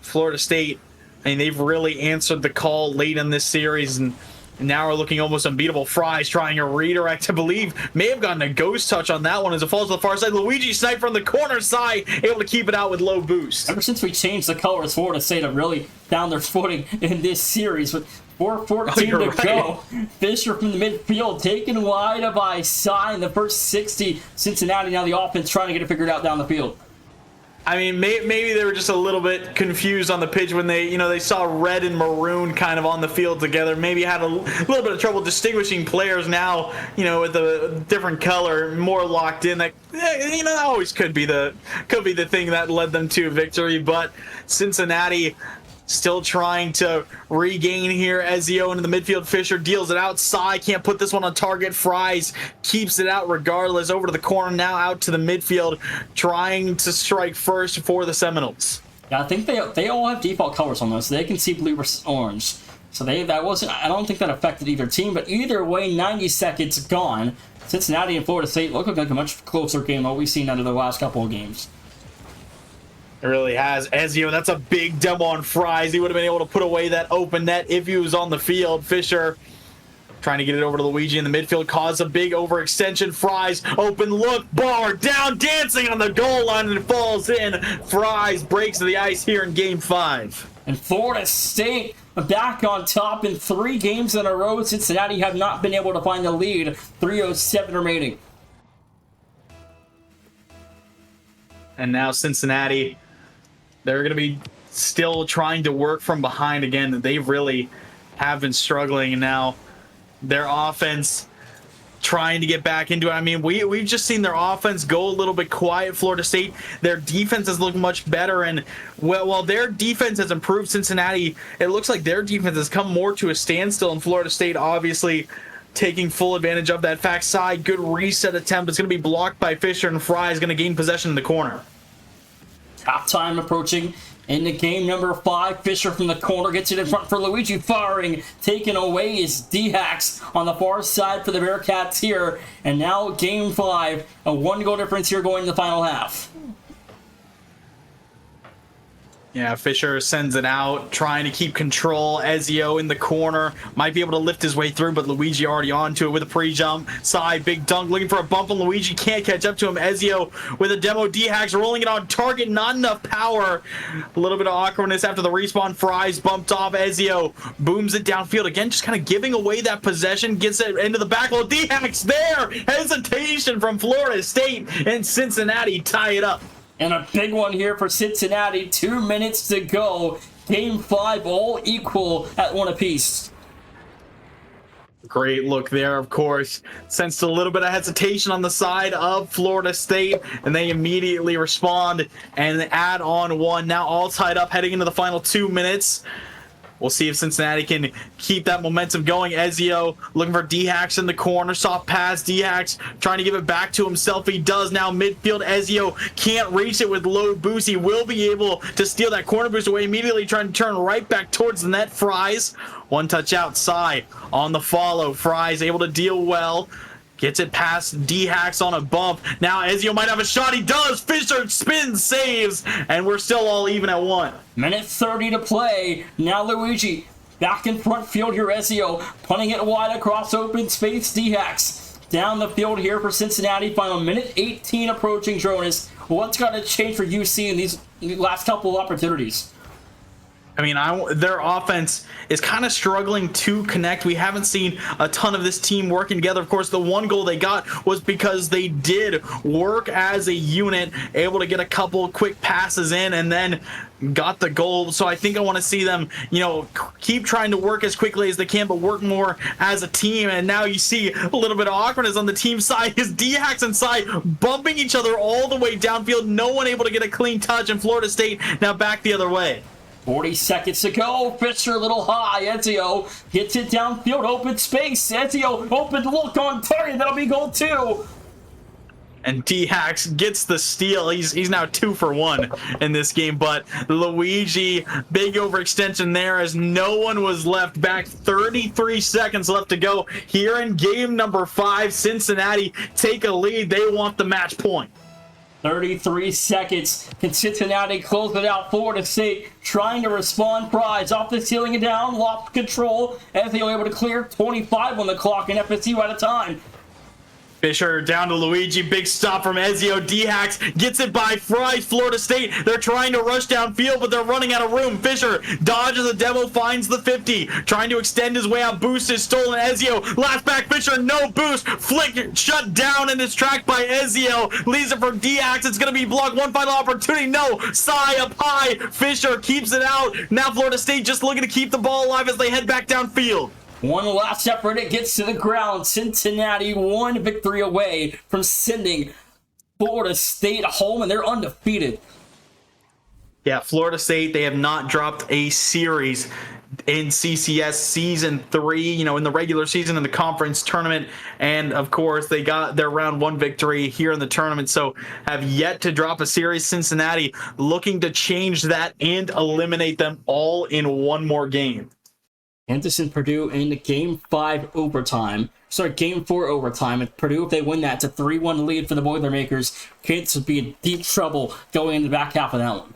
Speaker 2: Florida State, I mean, they've really answered the call late in this series, and now we're looking almost unbeatable. Fries trying a redirect, I believe. May have gotten a ghost touch on that one as it falls to the far side. Luigi snipe from the corner side, able to keep it out with low boost.
Speaker 1: Ever since we changed the colors, Florida State have really found their footing in this series with 4:14 to go. Fisher from the midfield taken wide by Cy in the first 60. Cincinnati now the offense trying to get it figured out down the field.
Speaker 2: I mean, maybe they were just a little bit confused on the pitch when they saw red and maroon kind of on the field together. Maybe had a little bit of trouble distinguishing players now, with a different color, more locked in. That that always could be the thing that led them to victory. But Cincinnati still trying to regain here. Ezio into the midfield. Fisher deals it outside. Can't put this one on target. Fries keeps it out regardless. Over to the corner now, out to the midfield, trying to strike first for the Seminoles.
Speaker 1: Yeah, I think they all have default colors on those. So they can see blue versus orange. So I don't think that affected either team. But either way, 90 seconds gone. Cincinnati and Florida State look like a much closer game than what we've seen out of the last couple of games.
Speaker 2: It really has. Ezio, that's a big demo on Fries. He would have been able to put away that open net if he was on the field. Fisher trying to get it over to Luigi in the midfield, caused a big overextension. Fries, open look, bar down, dancing on the goal line, and it falls in. Fries breaks the ice here in game 5.
Speaker 1: And Florida State back on top in 3 games in a row. Cincinnati have not been able to find the lead. 3:07 remaining.
Speaker 2: And now Cincinnati, they're going to be still trying to work from behind again. They really have been struggling, and now their offense trying to get back into it. I mean, we've just seen their offense go a little bit quiet. Florida State, their defense has looked much better, and while their defense has improved, Cincinnati, it looks like their defense has come more to a standstill, and Florida State obviously taking full advantage of that. Fact side, good reset attempt. It's going to be blocked by Fisher, and Fry is going to gain possession in the corner.
Speaker 1: Halftime approaching in the game. Number 5, Fisher from the corner gets it in front for Luigi, firing. Taken away is D-Hacks on the far side for the Bearcats here. And now game 5, a 1-goal difference here going to the final half.
Speaker 2: Yeah, Fisher sends it out, trying to keep control. Ezio in the corner, might be able to lift his way through, but Luigi already onto it with a pre-jump. Side, big dunk, looking for a bump, and Luigi can't catch up to him. Ezio with a demo, D-Hacks rolling it on target, not enough power. A little bit of awkwardness after the respawn. Fries bumped off. Ezio booms it downfield again, just kind of giving away that possession, gets it into the back. Well, D-Hacks there! Hesitation from Florida State, and Cincinnati tie it up.
Speaker 1: And a big one here for Cincinnati. 2 minutes to go. Game 5 all equal at 1 apiece.
Speaker 2: Great look there, of course. Sensed a little bit of hesitation on the side of Florida State, and they immediately respond and add on 1. Now all tied up heading into the final 2 minutes. We'll see if Cincinnati can keep that momentum going. Ezio looking for D-Hacks in the corner. Soft pass. D-Hacks trying to give it back to himself. He does now. Midfield. Ezio can't reach it with low boost. He will be able to steal that corner boost away immediately, trying to turn right back towards the net. Fries. 1 touch outside on the follow. Fries able to deal well. Gets it past D-Hacks on a bump. Now Ezio might have a shot. He does. Fisher spins, saves, and we're still all even at 1.
Speaker 1: Minute 30 to play. Now Luigi back in front field here. Ezio punting it wide across open space. D-Hacks down the field here for Cincinnati. Final minute 18 approaching. Jonas, what's got to change for UC in these last couple of opportunities?
Speaker 2: I mean, their offense is kind of struggling to connect. We haven't seen a ton of this team working together. Of course, the 1 goal they got was because they did work as a unit, able to get a couple quick passes in, and then got the goal. So I think I want to see them, keep trying to work as quickly as they can, but work more as a team. And now you see a little bit of awkwardness on the team side. His D-Hacks inside, bumping each other all the way downfield. No one able to get a clean touch, and Florida State now back the other way.
Speaker 1: 40 seconds to go. Fisher a little high. Ezio hits it downfield. Open space. Ezio open look on target. That'll be goal 2.
Speaker 2: And D-Hacks gets the steal. He's now 2 for 1 in this game. But Luigi, big overextension there as no one was left back. 33 seconds left to go here in game number 5. Cincinnati take a lead. They want the match point.
Speaker 1: 33 seconds. Can Cincinnati close it out? Florida State trying to respond. Prize off the ceiling and down. Lost control. Ezio able to clear. 25 on the clock, and FSU out of time.
Speaker 2: Fisher down to Luigi. Big stop from Ezio. D-Hacks gets it by Fries. Florida State, they're trying to rush downfield, but they're running out of room. Fisher dodges the demo, finds the 50. Trying to extend his way out. Boost is stolen. Ezio, last back Fisher, no boost. Flick shut down and is tracked by Ezio. Leaves it for D-Hacks. It's going to be blocked. One final opportunity. No. Sai up high. Fisher keeps it out. Now Florida State just looking to keep the ball alive as they head back downfield.
Speaker 1: One last effort, it gets to the ground. Cincinnati 1 victory away from sending Florida State home, and they're undefeated.
Speaker 2: Yeah, Florida State, they have not dropped a series in CCS Season 3, in the regular season, in the conference tournament, and of course they got their round 1 victory here in the tournament, so have yet to drop a series. Cincinnati looking to change that and eliminate them all in one more game.
Speaker 1: Kansas and Purdue in game 4 overtime. And Purdue, if they win that, it's a 3-1 lead for the Boilermakers. Kansas would be in deep trouble going into the back half of that one.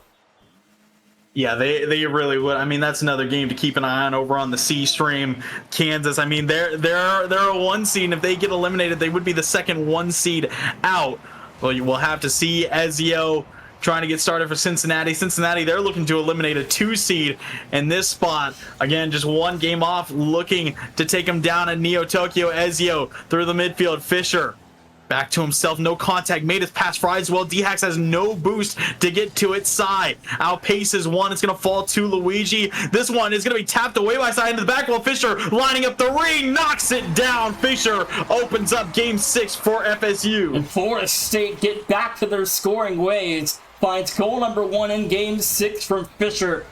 Speaker 2: Yeah, they really would. I mean, that's another game to keep an eye on over on the C stream. Kansas, I mean, they're a 1 seed, and if they get eliminated, they would be the second 1 seed out. Well, you will have to see Ezio trying to get started for Cincinnati. Cincinnati, they're looking to eliminate a 2 seed in this spot. Again, just one game off, looking to take him down at Neo Tokyo. Ezio through the midfield. Fisher back to himself, no contact, made his pass. Fries well. DHax has no boost to get to its side. Outpaces one. It's going to fall to Luigi. This one is going to be tapped away by side into the back while Fisher lining up the ring, knocks it down. Fisher opens up game 6 for FSU.
Speaker 1: And Florida State get back to their scoring ways. Finds goal number 1 in game 6 from Fisher.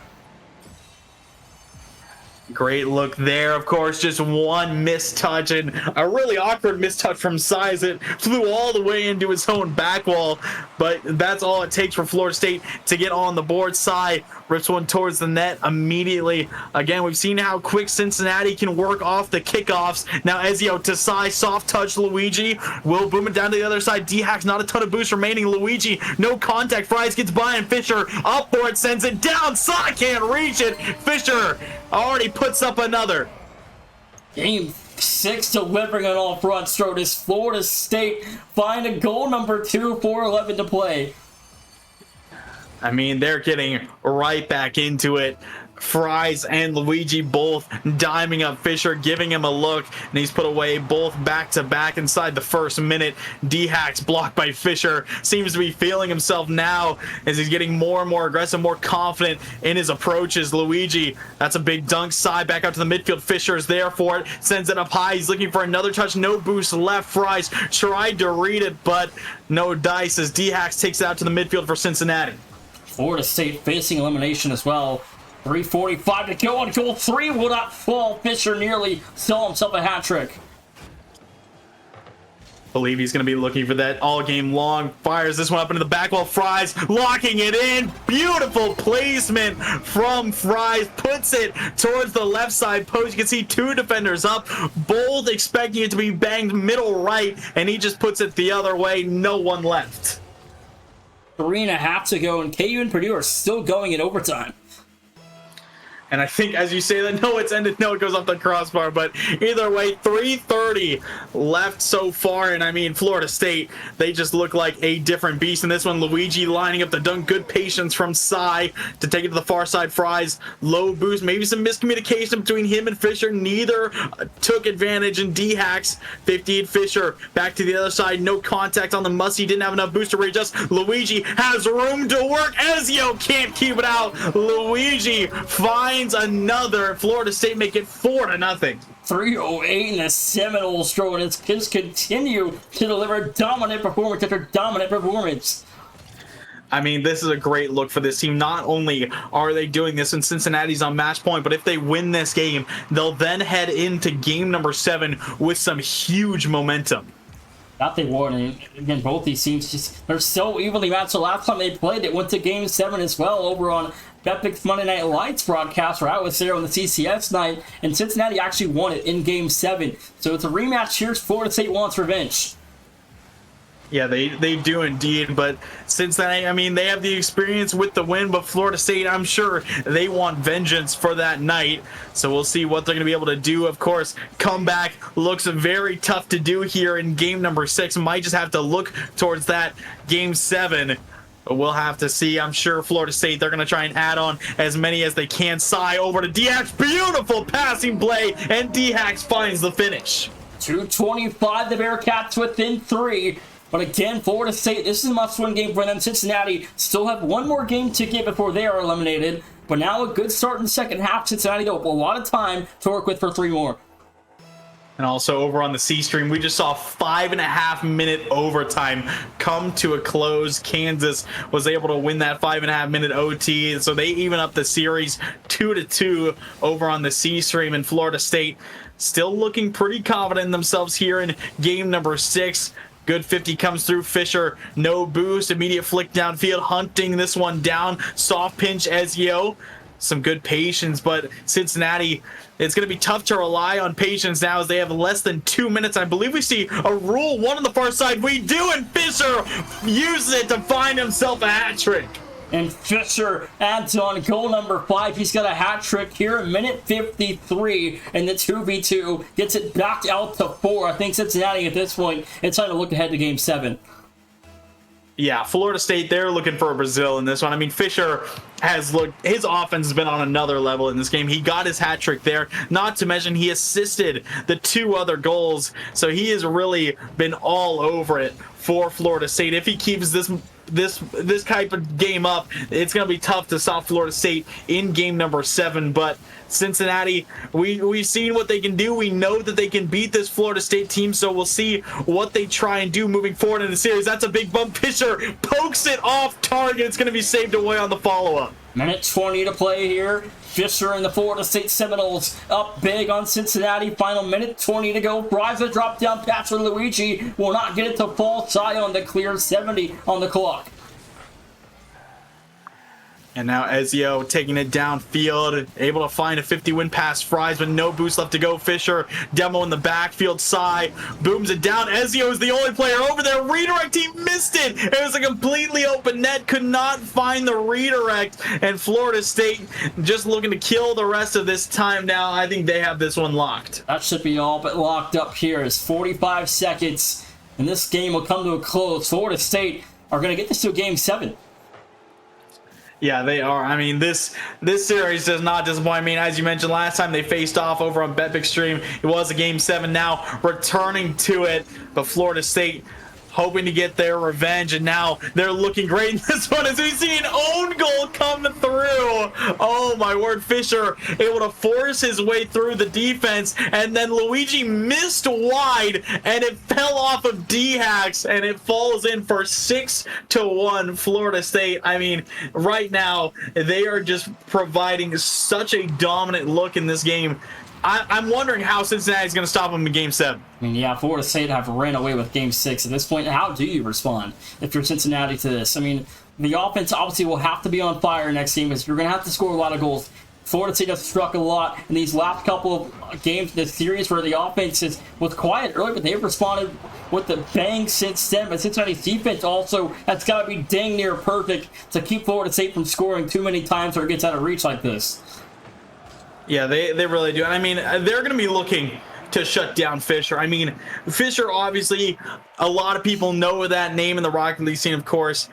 Speaker 2: Great look there. Of course, just one missed touch and a really awkward missed touch from Size. It flew all the way into his own back wall, but that's all it takes for Florida State to get on the board. Sai rips one towards the net immediately. Again, we've seen how quick Cincinnati can work off the kickoffs. Now Ezio to Sai, soft touch Luigi. Will boom it down to the other side. DHax, not a ton of boost remaining. Luigi, no contact. Fries gets by and Fisher up for it, sends it down. Sai can't reach it. Fisher already puts up another.
Speaker 1: Game 6 delivering on all fronts. Throw this Florida State find a goal number 2, 4:11 to play.
Speaker 2: I mean, they're getting right back into it. Fries and Luigi both diming up Fisher, giving him a look, and he's put away both back-to-back inside the first minute. DHax blocked by Fisher. Seems to be feeling himself now as he's getting more and more aggressive, more confident in his approaches. Luigi, that's a big dunk. Side back out to the midfield. Fisher is there for it. Sends it up high. He's looking for another touch. No boost left. Fries tried to read it, but no dice as DHax takes it out to the midfield for Cincinnati.
Speaker 1: Florida State facing elimination as well. 3:45 to go on goal 3 will not fall. Fisher nearly saw himself a hat trick.
Speaker 2: Believe he's going to be looking for that all game long. Fires this one up into the back wall. Fries locking it in. Beautiful placement from Fries. Puts it towards the left side post. You can see 2 defenders up, both expecting it to be banged middle right, and he just puts it the other way. No one left.
Speaker 1: 3.5 to go, and KU and Purdue are still going in overtime.
Speaker 2: And I think as you say that, no, it's ended, no, it goes off the crossbar. But either way, 3:30 left so far. And I mean, Florida State, they just look like a different beast in this one. Luigi lining up the dunk. Good patience from Sai to take it to the far side. Fries, low boost. Maybe some miscommunication between him and Fisher. Neither took advantage. And DHax, 58 Fisher, back to the other side. No contact on the musty. Didn't have enough boost to readjust. Luigi has room to work. Ezio can't keep it out. Luigi finds another. Florida State make it 4-0.
Speaker 1: 3:08 and the Seminoles throw, and it's just continue to deliver dominant performance after dominant performance.
Speaker 2: I mean, this is a great look for this team. Not only are they doing this and Cincinnati's on match point, but if they win this game, they'll then head into game number 7 with some huge momentum.
Speaker 1: That they won, and again, both these teams they're so evenly matched. The last time they played, it went to game 7 as well over on Epic's Monday Night Lights broadcast, where I was there on the CCS night, and Cincinnati actually won it in game 7. So it's a rematch here. Florida State wants revenge.
Speaker 2: Yeah, they do indeed, but Cincinnati, I mean, they have the experience with the win, but Florida State, I'm sure they want vengeance for that night, so we'll see what they're going to be able to do. Of course, comeback looks very tough to do here in game number 6. Might just have to look towards that game 7. But we'll have to see. I'm sure Florida State, they're going to try and add on as many as they can. Sai over to DHax. Beautiful passing play, and DHax finds the finish.
Speaker 1: 2:25, the Bearcats within 3. But again, Florida State, this is a must-win game for them. Cincinnati still have one more game to get before they are eliminated. But now a good start in the second half. Cincinnati, though, a lot of time to work with for 3 more.
Speaker 2: And also over on the C stream, we just saw 5.5-minute overtime come to a close. Kansas was able to win that 5.5-minute OT, so they even up the series 2-2 over on the C stream. And Florida State still looking pretty confident in themselves here in game number 6. Good 50 comes through. Fisher, no boost. Immediate flick downfield, hunting this one down. Soft pinch Ezio. Some good patience, but Cincinnati, it's going to be tough to rely on patience now as they have less than 2 minutes. I believe we see a rule 1 on the far side. We do, and Fisher uses it to find himself a hat trick.
Speaker 1: And Fisher adds on goal number 5. He's got a hat trick here in minute 53 in the 2v2. Gets it back out to 4. I think Cincinnati at this point, it's time to look ahead to game 7.
Speaker 2: Yeah, Florida State, they're looking for a Brazil in this one. I mean, Fisher has looked, his offense has been on another level in this game. He got his hat trick there, not to mention he assisted the 2 other goals. So he has really been all over it for Florida State. If he keeps this type of game up, it's going to be tough to stop Florida State in game number 7. But Cincinnati, we've seen what they can do. We know that they can beat this Florida State team, so we'll see what they try and do moving forward in the series. That's a big bump. Fisher pokes it off target. It's going to be saved away on the follow-up.
Speaker 1: Minute 20 to play here. Fisher and the Florida State Seminoles up big on Cincinnati. Final minute 20 to go. Fries a drop down pass for Luigi. Will not get it to fall shy on the clear. 70 on the clock.
Speaker 2: And now Ezio taking it downfield, able to find a 50-win pass Fries, but no boost left to go. Fisher, demo in the backfield side, booms it down. Ezio is the only player over there. Redirect, he missed it. It was a completely open net, could not find the redirect. And Florida State just looking to kill the rest of this time now. I think they have this one locked.
Speaker 1: That should be all but locked up here. As 45 seconds, and this game will come to a close. Florida State are going to get this to a game 7.
Speaker 2: Yeah, they are. I mean, this series does not disappoint. I mean, as you mentioned last time, they faced off over on BetBigStream. It was a game 7 now, returning to it. But Florida State hoping to get their revenge, and now they're looking great in this one as we see an own goal come through. Oh my word, Fisher able to force his way through the defense, and then Luigi missed wide, and it fell off of D-Hacks, and it falls in for 6-1 Florida State. I mean, right now, they are just providing such a dominant look in this game. I'm wondering how Cincinnati's going to stop them in Game 7.
Speaker 1: I mean, yeah, Florida State have ran away with Game 6 at this point. How do you respond if you're Cincinnati to this? I mean, the offense obviously will have to be on fire next game because you're going to have to score a lot of goals. Florida State has struck a lot in these last couple of games, this series where the offense was quiet early, but they've responded with the bang since then. But Cincinnati's defense also has got to be dang near perfect to keep Florida State from scoring too many times or it gets out of reach like this.
Speaker 2: Yeah, they really do. I mean, they're going to be looking to shut down Fisher. I mean, Fisher, obviously, a lot of people know that name in the Rocket League scene, of course.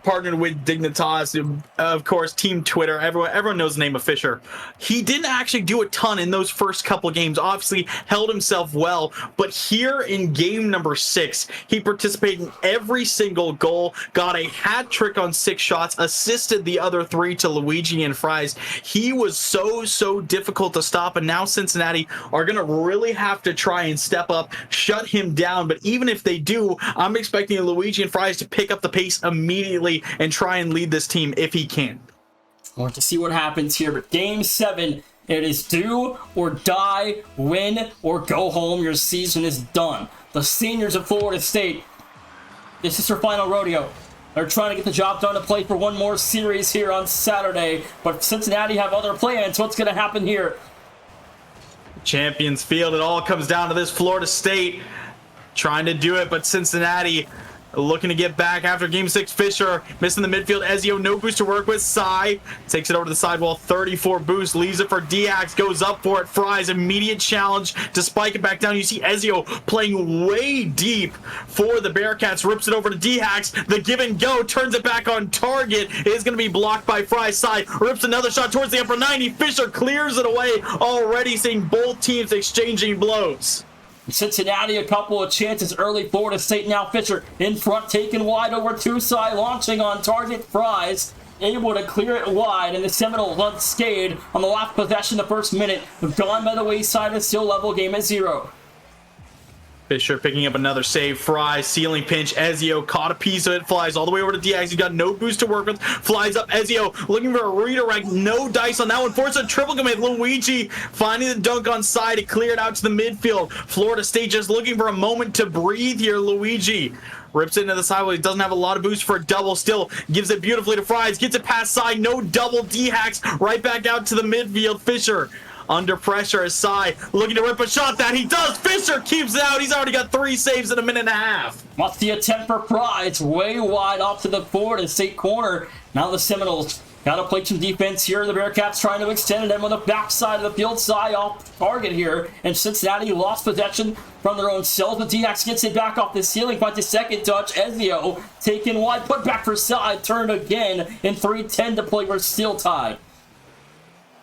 Speaker 2: Partnered with Dignitas, of course, Team Twitter. Everyone knows the name of Fisher. He didn't actually do a ton in those first couple games. Obviously, held himself well. But here in game number 6, he participated in every single goal, got a hat trick on 6 shots, assisted the other 3 to Luigi and Fries. He was so difficult to stop. And now Cincinnati are going to really have to try and step up, shut him down. But even if they do, I'm expecting Luigi and Fries to pick up the pace immediately and try and lead this team if he can.
Speaker 1: I want to see what happens here, but Game 7, it is do or die, win or go home. Your season is done. The seniors of Florida State, this is their final rodeo. They're trying to get the job done to play for one more series here on Saturday, but Cincinnati have other plans. What's going to happen here?
Speaker 2: Champions Field, it all comes down to this. Florida State trying to do it, but Cincinnati looking to get back after Game 6. Fisher missing the midfield. Ezio, no boost to work with. Sai takes it over to the sidewall. 34 boost. Leaves it for Diax. Goes up for it. Fries. Immediate challenge to spike it back down. You see Ezio playing way deep for the Bearcats. Rips it over to Diax. The give and go. Turns it back on target. It is going to be blocked by Fries. Sai rips another shot towards the upper 90. Fisher clears it away. Already seeing both teams exchanging blows.
Speaker 1: Cincinnati, a couple of chances early. Florida State now. Fisher in front, taken wide over to side, launching on target. Fries able to clear it wide, and the Seminoles unscathed on the last possession. The first minute have gone by the wayside and still level game at 0.
Speaker 2: Fisher picking up another save. Fries, ceiling pinch. Ezio caught a piece of it. Flies all the way over to Diaz. He's got no boost to work with. Flies up. Ezio looking for a redirect. No dice on that one. Forces a triple commit. Luigi finding the dunk on side to clear it out to the midfield. Florida State just looking for a moment to breathe here. Luigi rips it into the sidewall. He doesn't have a lot of boost for a double. Still gives it beautifully to Fries. Gets it past side. No double. D-hacks right back out to the midfield. Fisher under pressure as Sai looking to rip a shot that he does. Fisher keeps it out. He's already got 3 saves in a minute and a half.
Speaker 1: What's the attempt for Fry? It's way wide off to the Florida State corner. Now the Seminoles Got to play some defense here. The Bearcats trying to extend them on the backside of the field side off target here. And Cincinnati lost possession from their own cells. But D-Hax gets it back off the ceiling. Finds a second touch. Ezio taken wide. Put back for side. Turn again. In 3:10 to play. We're still tied.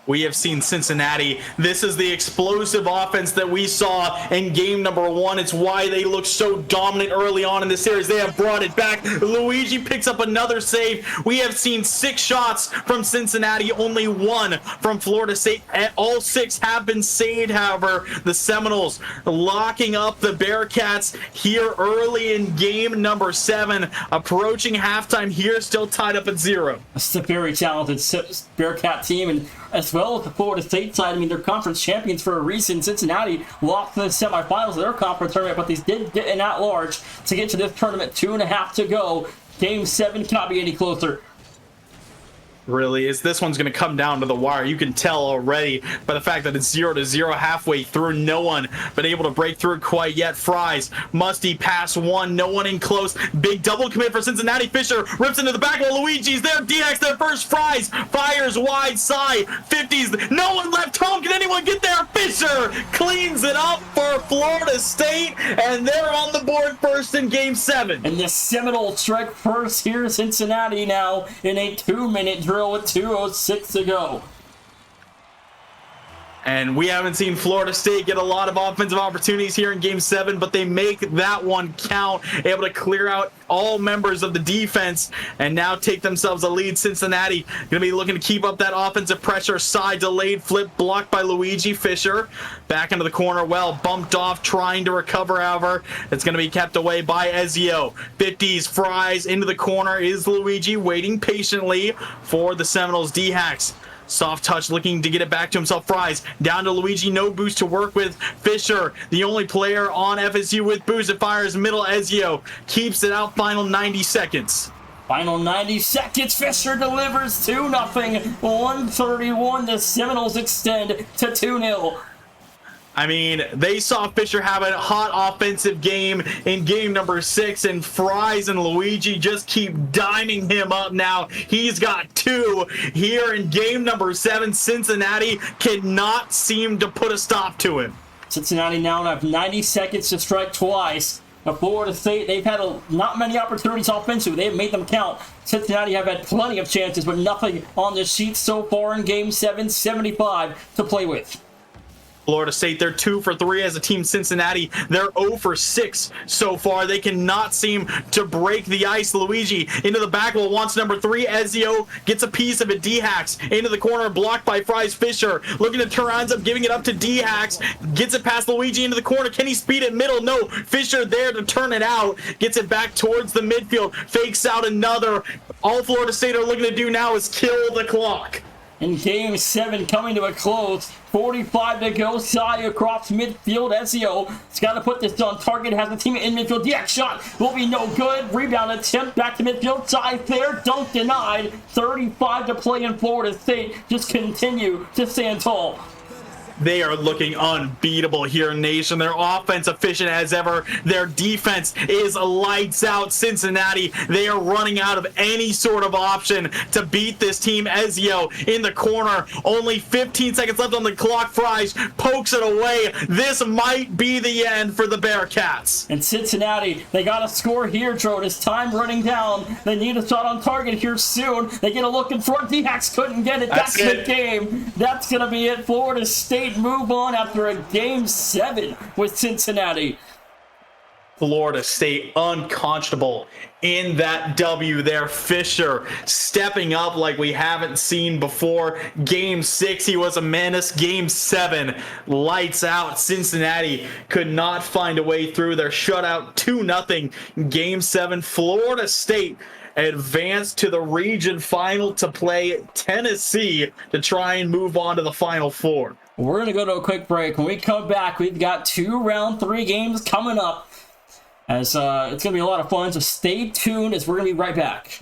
Speaker 2: We have seen Cincinnati. This is the explosive offense that we saw in game number 1. It's why they look so dominant early on in the series. They have brought it back. Luigi picks up another save. We have seen 6 shots from Cincinnati, only 1 from Florida State. All 6 have been saved, however. The Seminoles locking up the Bearcats here early in game number 7. Approaching halftime here, still tied up at 0.
Speaker 1: It's a very talented Bearcat team, and as well as the Florida State side. I mean, they're conference champions for a reason. Cincinnati lost in the semifinals of their conference tournament, but they did get an at-large to get to this tournament. 2.5 to go. Game 7 cannot be any closer.
Speaker 2: Really is. This one's going to come down to the wire. You can tell already by the fact that it's 0-0 halfway through. No one been able to break through quite yet. Fries, Musty, pass 1. No one in close. Big double commit for Cincinnati. Fisher rips into the back while Luigi's there. D-Hax there first. Fries fires wide side. 50s. No one left home. Can anyone get there? Fisher cleans it up for Florida State, and they're on the board first in game 7.
Speaker 1: And the Seminoles strike first here. Cincinnati now in a 2-minute drill with 2:06 to go.
Speaker 2: And we haven't seen Florida State get a lot of offensive opportunities here in game 7, but they make that one count, able to clear out all members of the defense and now take themselves a lead. Cincinnati going to be looking to keep up that offensive pressure. Side delayed flip blocked by Luigi. Fisher back into the corner. Well, bumped off, trying to recover, however. It's going to be kept away by Ezio. 50s, Fries into the corner is Luigi, waiting patiently for the Seminoles. D-Hax. Soft touch, looking to get it back to himself. Fries down to Luigi, no boost to work with. Fisher, the only player on FSU with boost. It fires middle. Ezio keeps it out. Final 90 seconds.
Speaker 1: Final 90 seconds. Fisher delivers 2-0. 1:31. The Seminoles extend to 2-0.
Speaker 2: I mean, they saw Fisher have a hot offensive game in game number 6, and Fries and Luigi just keep diming him up now. He's got 2 here in game number 7. Cincinnati cannot seem to put a stop to him.
Speaker 1: Cincinnati now have 90 seconds to strike twice. Now, Florida State, they've had not many opportunities offensively. They've made them count. Cincinnati have had plenty of chances, but nothing on the sheet so far in game 7. 75 to play with.
Speaker 2: Florida State, they're 2 for 3 as a team. Cincinnati, they're 0 for 6 so far. They cannot seem to break the ice. Luigi into the back wall, wants number 3. Ezio gets a piece of it. D-Hax into the corner, blocked by Fries. Fisher looking to turn, ends up giving it up to D-Hax. Gets it past Luigi into the corner. Can he speed it middle? No. Fisher there to turn it out. Gets it back towards the midfield. Fakes out another. All Florida State are looking to do now is kill the clock.
Speaker 1: In game 7 coming to a close, 45 to go. Sai across midfield. Ezio has got to put this on target. Has the team in midfield. D-Hax shot will be no good. Rebound attempt back to midfield. Sai there. Dunk denied. 35 to play in Florida State. Just continue to stand tall.
Speaker 2: They are looking unbeatable here, Nation. Their offense efficient as ever. Their defense is lights out. Cincinnati, they are running out of any sort of option to beat this team. Ezio in the corner. Only 15 seconds left on the clock. Fries pokes it away. This might be the end for the Bearcats.
Speaker 1: And Cincinnati, they got to score here, Trode. It's time running down. They need a shot on target here soon. They get a look in front. D-Hax couldn't get it. That's the game. That's going to be it. Florida State move on after a game 7 with Cincinnati.
Speaker 2: Florida State unconscionable in that W there. Fisher stepping up like we haven't seen before. Game 6, he was a menace. Game 7, lights out. Cincinnati could not find a way through their shutout. 2-0. Game 7, Florida State advanced to the region final to play Tennessee to try and move on to the Final Four.
Speaker 1: We're going to go to a quick break. When we come back, we've got 2 round 3 games coming up. As it's going to be a lot of fun, so stay tuned as we're going to be right back.